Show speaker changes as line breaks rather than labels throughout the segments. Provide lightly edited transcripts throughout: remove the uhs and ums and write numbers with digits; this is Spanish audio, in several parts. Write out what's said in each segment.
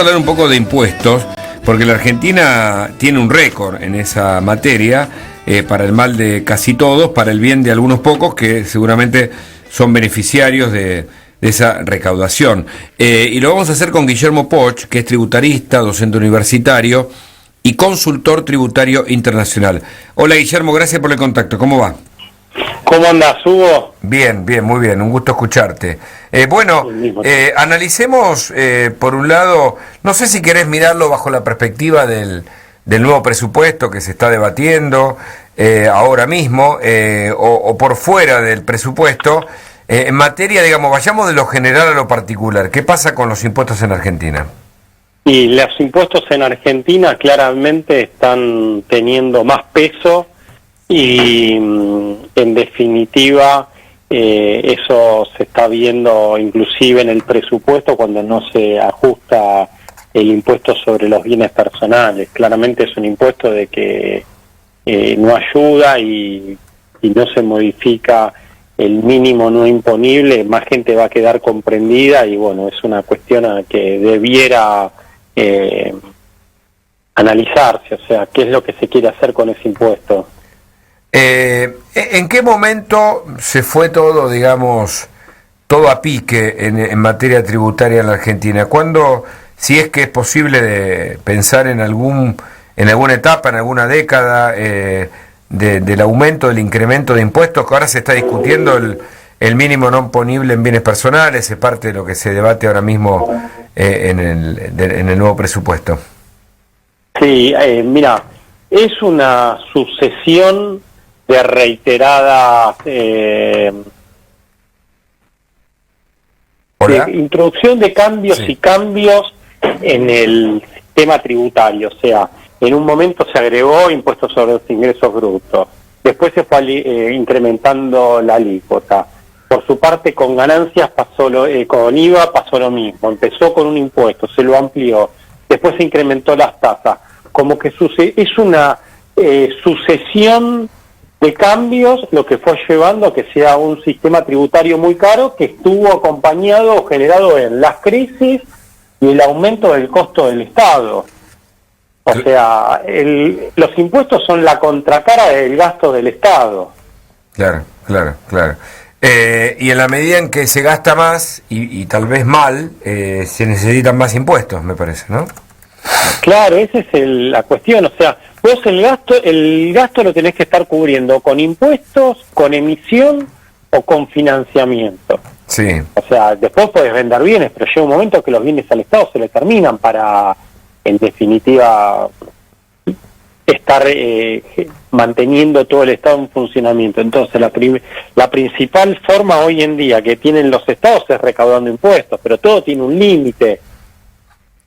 hablar un poco de impuestos, porque la Argentina tiene un récord en esa materia, para el mal de casi todos, para el bien de algunos pocos que seguramente son beneficiarios de esa recaudación. Y lo vamos a hacer con Guillermo Poch, que es tributarista, docente universitario y consultor tributario internacional. Hola Guillermo, gracias por el contacto, ¿cómo va?
¿Cómo andás, Hugo?
Bien, bien, muy bien, un gusto escucharte. Analicemos, por un lado, no sé si querés mirarlo bajo la perspectiva del nuevo presupuesto que se está debatiendo ahora mismo, o por fuera del presupuesto, en materia, digamos, vayamos de lo general a lo particular. ¿Qué pasa con los impuestos en Argentina?
Y los impuestos en Argentina claramente están teniendo más peso y en definitiva eso se está viendo inclusive en el presupuesto cuando no se ajusta el impuesto sobre los bienes personales. Claramente es un impuesto de que no ayuda y no se modifica el mínimo no imponible, más gente va a quedar comprendida y bueno, es una cuestión a que debiera analizarse, o sea, qué es lo que se quiere hacer con ese impuesto.
¿En qué momento se fue todo, digamos, todo a pique en materia tributaria en la Argentina? ¿Cuándo, si es que es posible de pensar en alguna etapa, en alguna década, del aumento, del incremento de impuestos, que ahora se está discutiendo el mínimo no imponible en bienes personales, es parte de lo que se debate ahora mismo en el nuevo presupuesto?
Sí, mira, es una sucesión de reiteradas de introducción de cambios y cambios en el sistema tributario, o sea, en un momento se agregó impuestos sobre los ingresos brutos, después se fue incrementando la alícuota. Por su parte, con ganancias con IVA pasó lo mismo, empezó con un impuesto, se lo amplió, después se incrementó las tasas, como que es una sucesión de cambios lo que fue llevando a que sea un sistema tributario muy caro que estuvo acompañado o generado en las crisis y el aumento del costo del Estado. O sea, los impuestos son la contracara del gasto del Estado.
Claro. Y en la medida en que se gasta más y tal vez mal, se necesitan más impuestos, me parece, ¿no?
Claro, esa es la cuestión, o sea, vos el gasto lo tenés que estar cubriendo con impuestos, con emisión o con financiamiento.
Sí.
O sea, después podés vender bienes, pero llega un momento que los bienes al Estado se le terminan para, en definitiva, estar manteniendo todo el Estado en funcionamiento. Entonces, la principal forma hoy en día que tienen los Estados es recaudando impuestos, pero todo tiene un límite.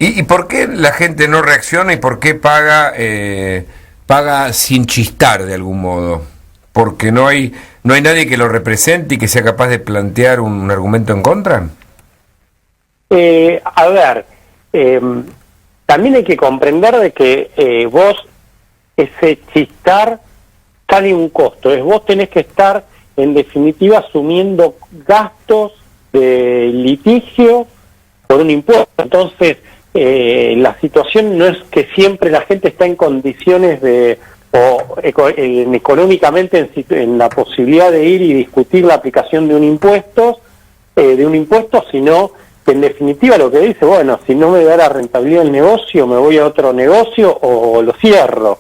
¿Y por qué la gente no reacciona y por qué paga sin chistar de algún modo? ¿Porque no hay nadie que lo represente y que sea capaz de plantear un argumento en contra?
También hay que comprender de que vos, ese chistar sale un costo. Vos tenés que estar, en definitiva, asumiendo gastos de litigio por un impuesto. Entonces, la situación no es que siempre la gente está en condiciones económicamente en la posibilidad de ir y discutir la aplicación de un impuesto, sino que en definitiva lo que dice, bueno, si no me da la rentabilidad del negocio, me voy a otro negocio o lo cierro.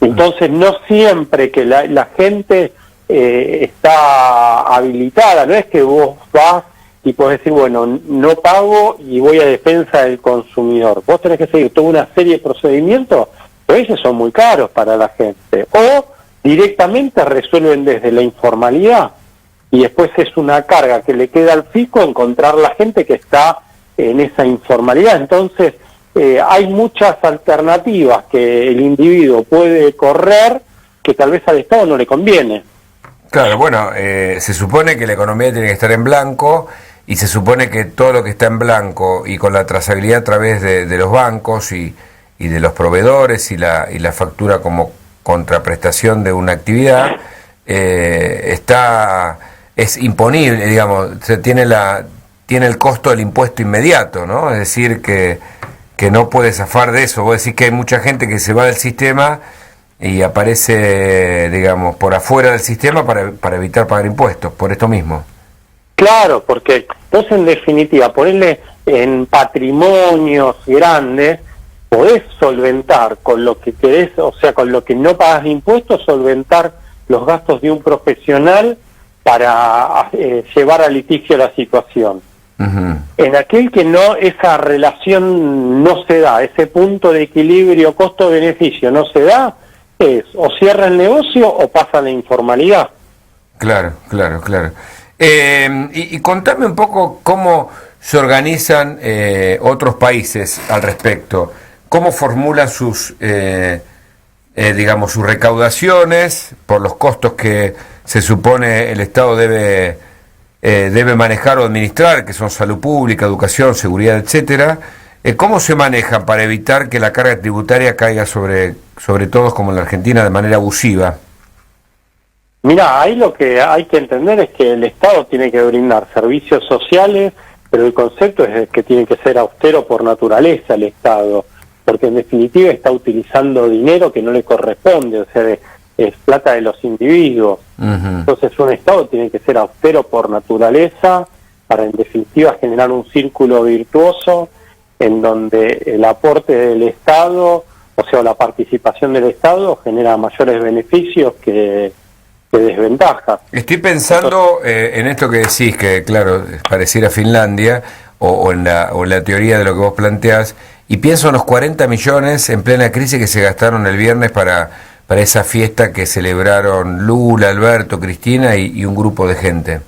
Entonces no siempre que la gente está habilitada, no es que vos vas y podés decir, bueno, no pago y voy a defensa del consumidor. Vos tenés que seguir toda una serie de procedimientos, pero esos son muy caros para la gente. O directamente resuelven desde la informalidad y después es una carga que le queda al fisco encontrar la gente que está en esa informalidad. Entonces, hay muchas alternativas que el individuo puede correr que tal vez al Estado no le conviene.
Claro, bueno, se supone que la economía tiene que estar en blanco y se supone que todo lo que está en blanco y con la trazabilidad a través de los bancos y de los proveedores y la factura como contraprestación de una actividad, es imponible, digamos, se tiene tiene el costo del impuesto inmediato, ¿no? Es decir, que no puede zafar de eso. Vos decís que hay mucha gente que se va del sistema y aparece, digamos, por afuera del sistema para evitar pagar impuestos, por esto mismo.
Claro, porque vos en definitiva, ponerle en patrimonios grandes, podés solventar con lo que querés, o sea, con lo que no pagas impuestos, solventar los gastos de un profesional para llevar a litigio la situación.
Uh-huh.
En aquel que no, esa relación no se da, ese punto de equilibrio costo-beneficio no se da, es o cierra el negocio o pasa a la informalidad.
Claro. Y contame un poco cómo se organizan otros países al respecto, cómo formulan sus, digamos, sus recaudaciones por los costos que se supone el Estado debe manejar o administrar, que son salud pública, educación, seguridad, etcétera. ¿Cómo se manejan para evitar que la carga tributaria caiga sobre todos, como en la Argentina, de manera abusiva?
Mirá, ahí lo que hay que entender es que el Estado tiene que brindar servicios sociales, pero el concepto es que tiene que ser austero por naturaleza el Estado, porque en definitiva está utilizando dinero que no le corresponde, o sea, es plata de los individuos. Uh-huh. Entonces un Estado tiene que ser austero por naturaleza para en definitiva generar un círculo virtuoso en donde el aporte del Estado, o sea, la participación del Estado genera mayores beneficios que desventajas.
Estoy pensando en esto que decís, que claro, pareciera Finlandia, o en la teoría de lo que vos planteás, y pienso en los 40 millones en plena crisis que se gastaron el viernes para esa fiesta que celebraron Lula, Alberto, Cristina y un grupo de gente.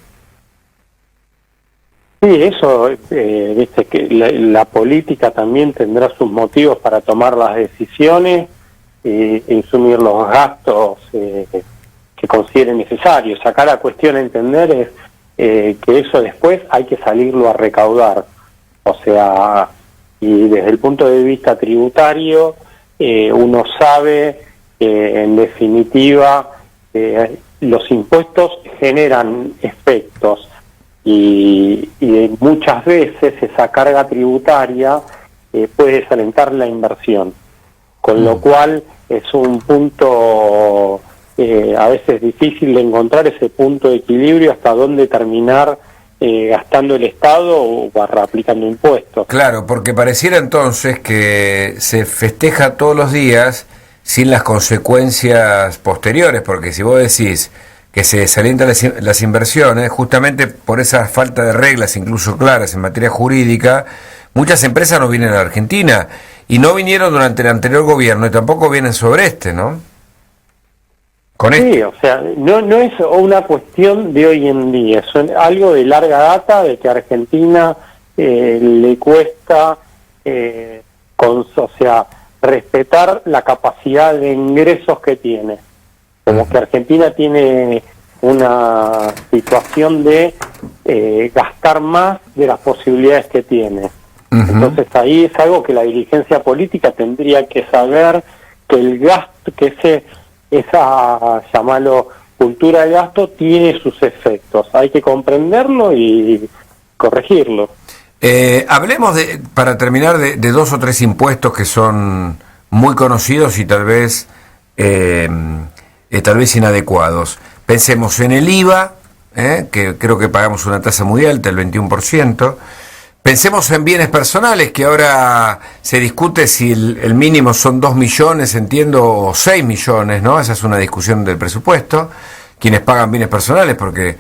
Sí, eso, viste que la política también tendrá sus motivos para tomar las decisiones e insumir los gastos que consideren necesarios. Acá la cuestión a entender es que eso después hay que salirlo a recaudar. O sea, y desde el punto de vista tributario, uno sabe que en definitiva los impuestos generan efectos y muchas veces esa carga tributaria puede desalentar la inversión, con lo cual es un punto a veces difícil de encontrar ese punto de equilibrio hasta dónde terminar gastando el Estado o aplicando impuestos.
Claro, porque pareciera entonces que se festeja todos los días sin las consecuencias posteriores, porque si vos decís que se desalientan las inversiones, justamente por esa falta de reglas, incluso claras en materia jurídica, muchas empresas no vienen a la Argentina, y no vinieron durante el anterior gobierno, y tampoco vienen sobre este, ¿no?
Sí, o sea, no es una cuestión de hoy en día, es algo de larga data, de que a Argentina le cuesta, o sea, respetar la capacidad de ingresos que tiene. Como que Argentina tiene una situación de gastar más de las posibilidades que tiene. Uh-huh. Entonces ahí es algo que la dirigencia política tendría que saber, que el gasto, que esa, llamarlo, cultura del gasto tiene sus efectos. Hay que comprenderlo y corregirlo.
Hablemos, para terminar, de dos o tres impuestos que son muy conocidos y tal vez inadecuados. Pensemos en el IVA, que creo que pagamos una tasa muy alta, el 21%. Pensemos en bienes personales, que ahora se discute si el mínimo son 2 millones, entiendo, o 6 millones, ¿no? Esa es una discusión del presupuesto. Quienes pagan bienes personales, porque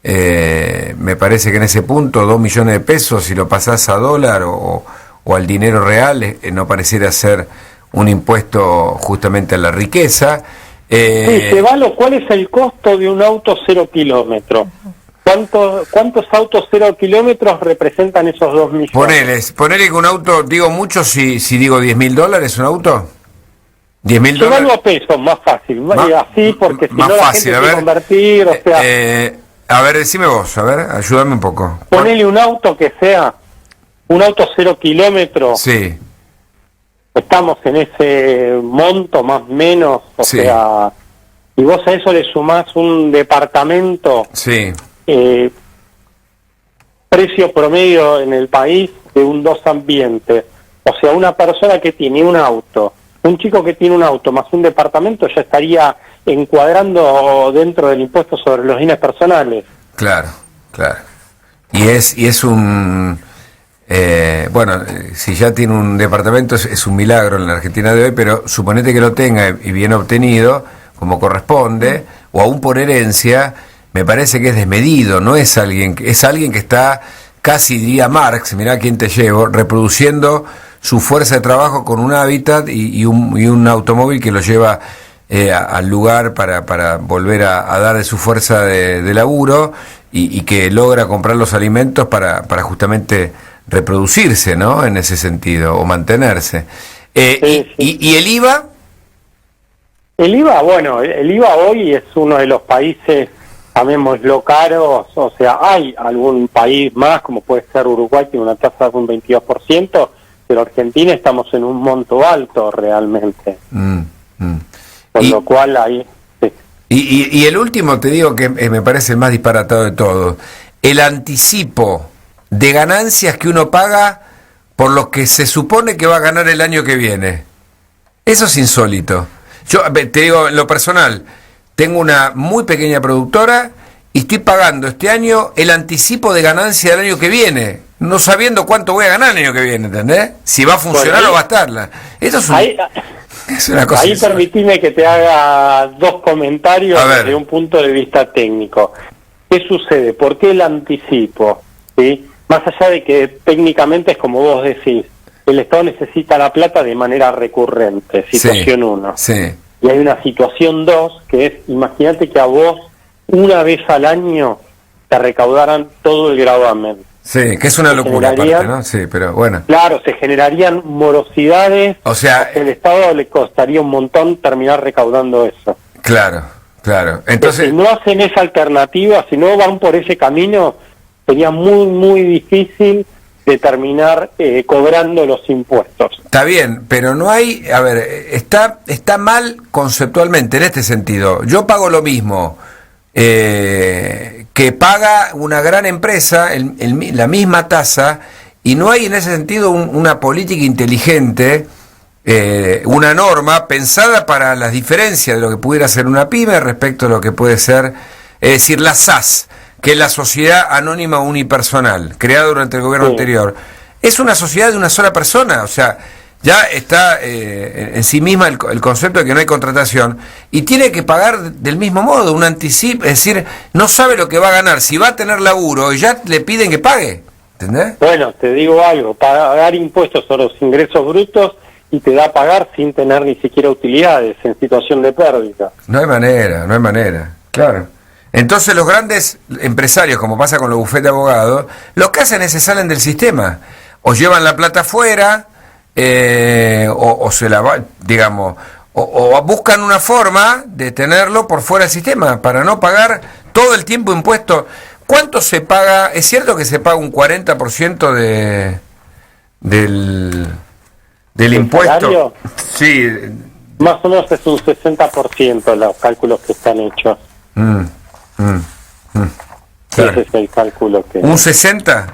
me parece que en ese punto 2 millones de pesos, si lo pasás a dólar o al dinero real, no pareciera ser un impuesto justamente a la riqueza.
Sí, ¿cuál es el costo de un auto 0 kilómetros? ¿Cuántos autos 0 kilómetros representan esos 2 millones?
Ponele que un auto, digo mucho si digo $10.000 un auto. $10.000.
Llévalo a pesos, más fácil, así, porque si no la gente quiere convertir, o sea...
a ver, decime vos, a ver, ayúdame un poco.
Ponele un auto que sea un auto 0 kilómetros.
Sí.
Estamos en ese monto más o menos, o sea, y vos a eso le sumás un departamento.
Sí.
precio promedio en el país de un dos ambientes. O sea, una persona que tiene un auto, un chico que tiene un auto más un departamento ya estaría encuadrando dentro del impuesto sobre los bienes personales.
Claro, claro. Y es un... si ya tiene un departamento es un milagro en la Argentina de hoy, pero suponete que lo tenga y bien obtenido, como corresponde, o aún por herencia, me parece que es desmedido, no es alguien que está, casi diría Marx, mirá quién te llevo, reproduciendo su fuerza de trabajo con un hábitat y un automóvil que lo lleva al lugar para volver a dar de su fuerza de laburo y que logra comprar los alimentos para justamente reproducirse, ¿no? En ese sentido, o mantenerse.
Sí.
¿Y el IVA?
El IVA, bueno, el IVA hoy es uno de los países, llamémoslo caros, o sea, hay algún país más, como puede ser Uruguay, tiene una tasa de un 22%, pero Argentina estamos en un monto alto realmente. Con lo cual ahí... Sí.
Y el último, te digo que me parece el más disparatado de todos, el anticipo de ganancias que uno paga por lo que se supone que va a ganar el año que viene. Eso es insólito. Yo te digo, en lo personal, tengo una muy pequeña productora y estoy pagando este año el anticipo de ganancia del año que viene, no sabiendo cuánto voy a ganar el año que viene, ¿entendés? Si va a funcionar o va a estarla. Eso es una cosa.
Ahí permitime que te haga dos comentarios desde un punto de vista técnico. ¿Qué sucede? ¿Por qué el anticipo? ¿Sí? Más allá de que técnicamente es como vos decís, el Estado necesita la plata de manera recurrente, situación 1.
Sí.
Y hay una situación 2, que es, imagínate que a vos una vez al año te recaudaran todo el gravamen.
Sí, que es una locura aparte, ¿no? Sí, pero bueno.
Claro, se generarían morosidades,
o sea,
el Estado le costaría un montón terminar recaudando eso.
Claro. Entonces,
si no hacen esa alternativa, si no van por ese camino, sería muy, muy difícil de terminar cobrando los impuestos.
Está bien, pero no hay, a ver, está mal conceptualmente en este sentido. Yo pago lo mismo que paga una gran empresa, la misma tasa, y no hay en ese sentido una política inteligente, una norma pensada para las diferencias de lo que pudiera ser una pyme respecto a lo que puede ser, es decir, la SAS, que es la Sociedad Anónima Unipersonal, creada durante el gobierno anterior. Es una sociedad de una sola persona, o sea, ya está en sí misma el concepto de que no hay contratación, y tiene que pagar del mismo modo, un anticipo, es decir, no sabe lo que va a ganar, si va a tener laburo, y ya le piden que pague, ¿entendés?
Bueno, te digo algo, pagar impuestos sobre los ingresos brutos y te da a pagar sin tener ni siquiera utilidades, en situación de pérdida.
No hay manera, claro. Entonces los grandes empresarios, como pasa con los bufetes de abogados, lo que hacen es se salen del sistema, o llevan la plata afuera, o se la va, digamos, o buscan una forma de tenerlo por fuera del sistema, para no pagar todo el tiempo impuestos. ¿Cuánto se paga? ¿Es cierto que se paga un 40% del impuesto?
¿Salario?
Sí.
Más o menos es un 60% los cálculos que están hechos.
Claro.
Ese es el cálculo que...
¿Un 60%?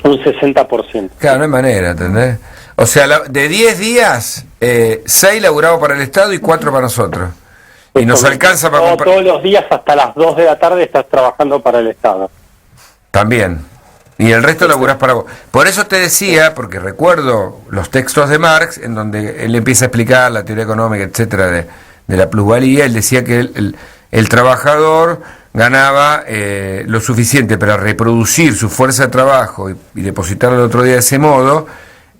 Un 60%.
Claro, no hay manera, ¿entendés? O sea, de 10 días, 6 laburados para el Estado y 4 para nosotros. Y nos alcanza para comprar...
Todos los días hasta las 2 de la tarde estás trabajando para el Estado.
También. Y el resto laburás para vos. Por eso te decía, porque recuerdo los textos de Marx, en donde él empieza a explicar la teoría económica, etcétera, de la plusvalía. Él decía que el trabajador ganaba lo suficiente para reproducir su fuerza de trabajo y depositarlo el otro día de ese modo,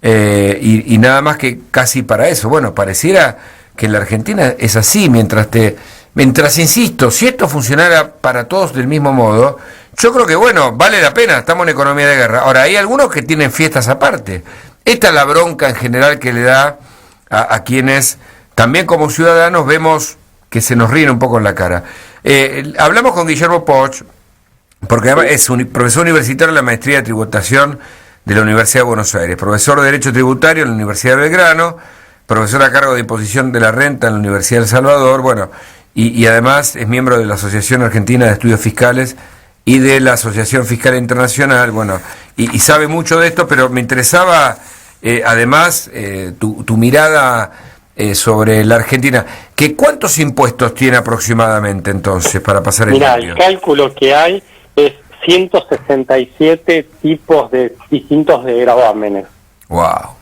y nada más que casi para eso. Bueno, pareciera que en la Argentina es así, mientras insisto, si esto funcionara para todos del mismo modo, yo creo que bueno, vale la pena, estamos en economía de guerra. Ahora, hay algunos que tienen fiestas aparte. Esta es la bronca en general que le da a quienes también como ciudadanos vemos que se nos ríen un poco en la cara. Hablamos con Guillermo Poch, porque además es profesor universitario en la maestría de tributación de la Universidad de Buenos Aires, profesor de Derecho Tributario en la Universidad de Belgrano, profesor a cargo de imposición de la renta en la Universidad de El Salvador, bueno, y además es miembro de la Asociación Argentina de Estudios Fiscales y de la Asociación Fiscal Internacional, bueno, y sabe mucho de esto, pero me interesaba además tu mirada sobre la Argentina. ¿Que cuántos impuestos tiene aproximadamente entonces para pasar el
Mirá,
cambio?
el cálculo que hay es 167 tipos de distintos de gravámenes.
Wow.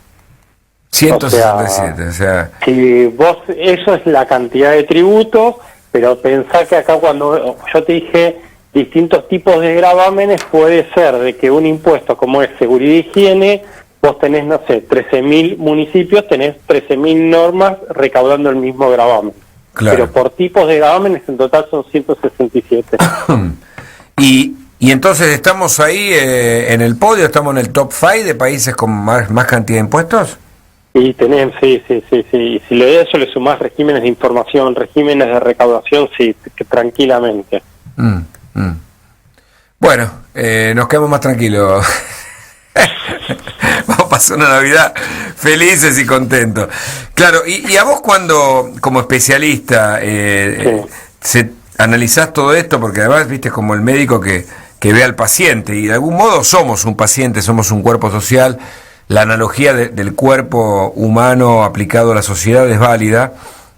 167, o sea,
si vos, eso es la cantidad de tributos, pero pensá que acá cuando yo te dije distintos tipos de gravámenes, puede ser de que un impuesto como es seguridad y higiene, vos tenés, no sé, 13.000 municipios, tenés 13.000 normas recaudando el mismo gravamen.
claro.
Pero por tipos de gravámenes en total son 167.
Y entonces estamos ahí en el podio, estamos en el top 5 de países con más cantidad de impuestos.
Y tenés, sí. Y si a eso le sumás regímenes de información, regímenes de recaudación, sí, que tranquilamente.
Bueno, nos quedamos más tranquilos. Vamos a pasar una Navidad felices y contentos. Claro, y a vos cuando, como especialista, analizás todo esto, porque además, viste, como el médico que ve al paciente, y de algún modo somos un paciente, somos un cuerpo social. La analogía del cuerpo humano aplicado a la sociedad es válida,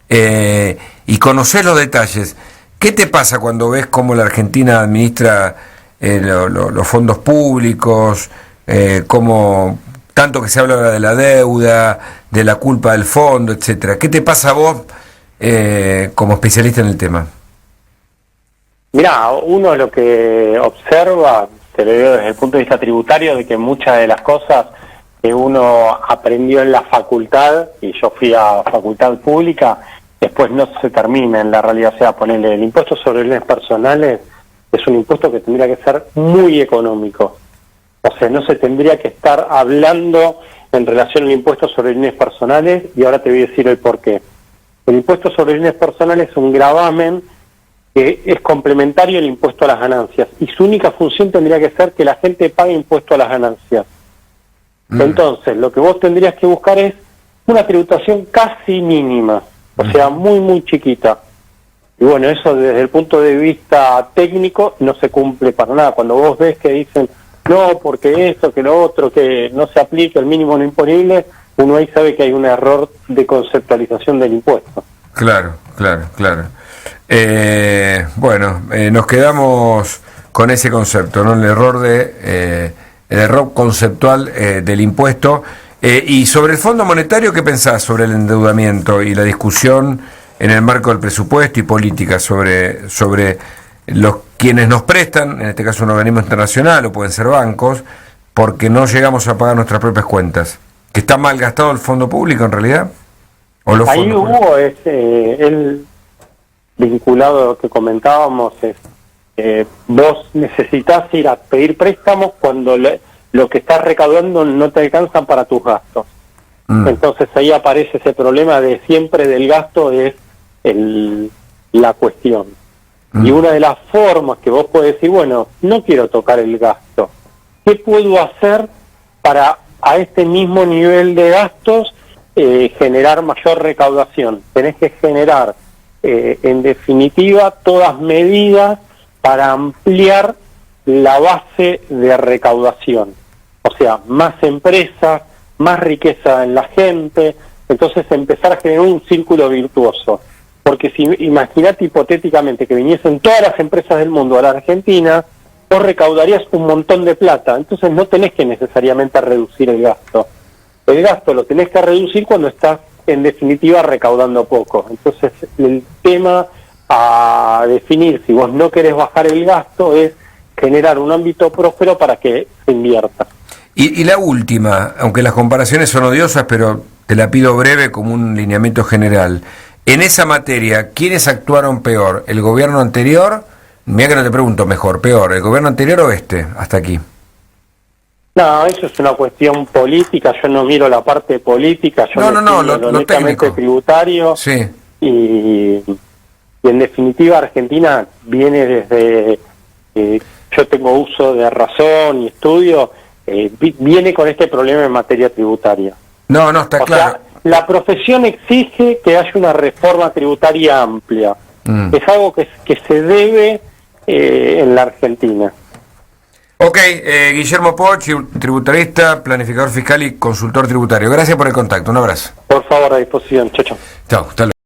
y conocés los detalles. ¿Qué te pasa cuando ves cómo la Argentina administra los fondos públicos, cómo tanto que se habla ahora de la deuda, de la culpa del fondo, etcétera? ¿Qué te pasa a vos como especialista en el tema?
Mirá, uno lo que observa, te lo digo desde el punto de vista tributario, de que muchas de las cosas que uno aprendió en la facultad, y yo fui a facultad pública, después no se termina en la realidad. O sea, ponerle el impuesto sobre bienes personales es un impuesto que tendría que ser muy económico. O sea, no se tendría que estar hablando en relación al impuesto sobre bienes personales, y ahora te voy a decir el porqué. El impuesto sobre bienes personales es un gravamen que es complementario al impuesto a las ganancias, y su única función tendría que ser que la gente pague impuesto a las ganancias. Entonces, lo que vos tendrías que buscar es una tributación casi mínima, o sea, muy chiquita. Y bueno, eso desde el punto de vista técnico no se cumple para nada. Cuando vos ves que dicen, no, porque esto, que lo otro, que no se aplica el mínimo no imponible, uno ahí sabe que hay un error de conceptualización del impuesto.
Claro. Bueno, nos quedamos con ese concepto, ¿no? El error conceptual del impuesto. Y sobre el Fondo Monetario, ¿qué pensás sobre el endeudamiento y la discusión en el marco del presupuesto y política sobre los quienes nos prestan, en este caso un organismo internacional o pueden ser bancos, porque no llegamos a pagar nuestras propias cuentas? ¿Que está mal gastado el fondo público en realidad? ¿O los
ahí
fondos
hubo el vinculado a lo que comentábamos, vos necesitas ir a pedir préstamos cuando lo que estás recaudando no te alcanzan para tus gastos. Entonces ahí aparece ese problema de siempre del gasto es la cuestión. Y una de las formas que vos podés decir, bueno, no quiero tocar el gasto, ¿qué puedo hacer para a este mismo nivel de gastos generar mayor recaudación? Tenés que generar, en definitiva, todas medidas para ampliar la base de recaudación. O sea, más empresas, más riqueza en la gente, entonces empezar a generar un círculo virtuoso. Porque si imaginate hipotéticamente que viniesen todas las empresas del mundo a la Argentina, vos recaudarías un montón de plata, entonces no tenés que necesariamente reducir el gasto. El gasto lo tenés que reducir cuando estás, en definitiva, recaudando poco. Entonces el tema a definir, si vos no querés bajar el gasto, es generar un ámbito próspero para que se invierta.
Y la última, aunque las comparaciones son odiosas, pero te la pido breve como un lineamiento general. En esa materia, ¿quiénes actuaron peor? ¿El gobierno anterior? Mira que no te pregunto mejor, peor, ¿el gobierno anterior o este? Hasta aquí.
No, eso es una cuestión política, yo no miro la parte política, yo
lo
netamente tributario.
Sí.
Y en definitiva Argentina viene desde, yo tengo uso de razón y estudio, viene con este problema en materia tributaria.
No, está claro.
Sea, la profesión exige que haya una reforma tributaria amplia. Es algo que se debe en la Argentina.
Ok, Guillermo Poch, tributarista, planificador fiscal y consultor tributario. Gracias por el contacto. Un abrazo.
Por favor, a disposición. Chao, chao.
Chao, hasta luego.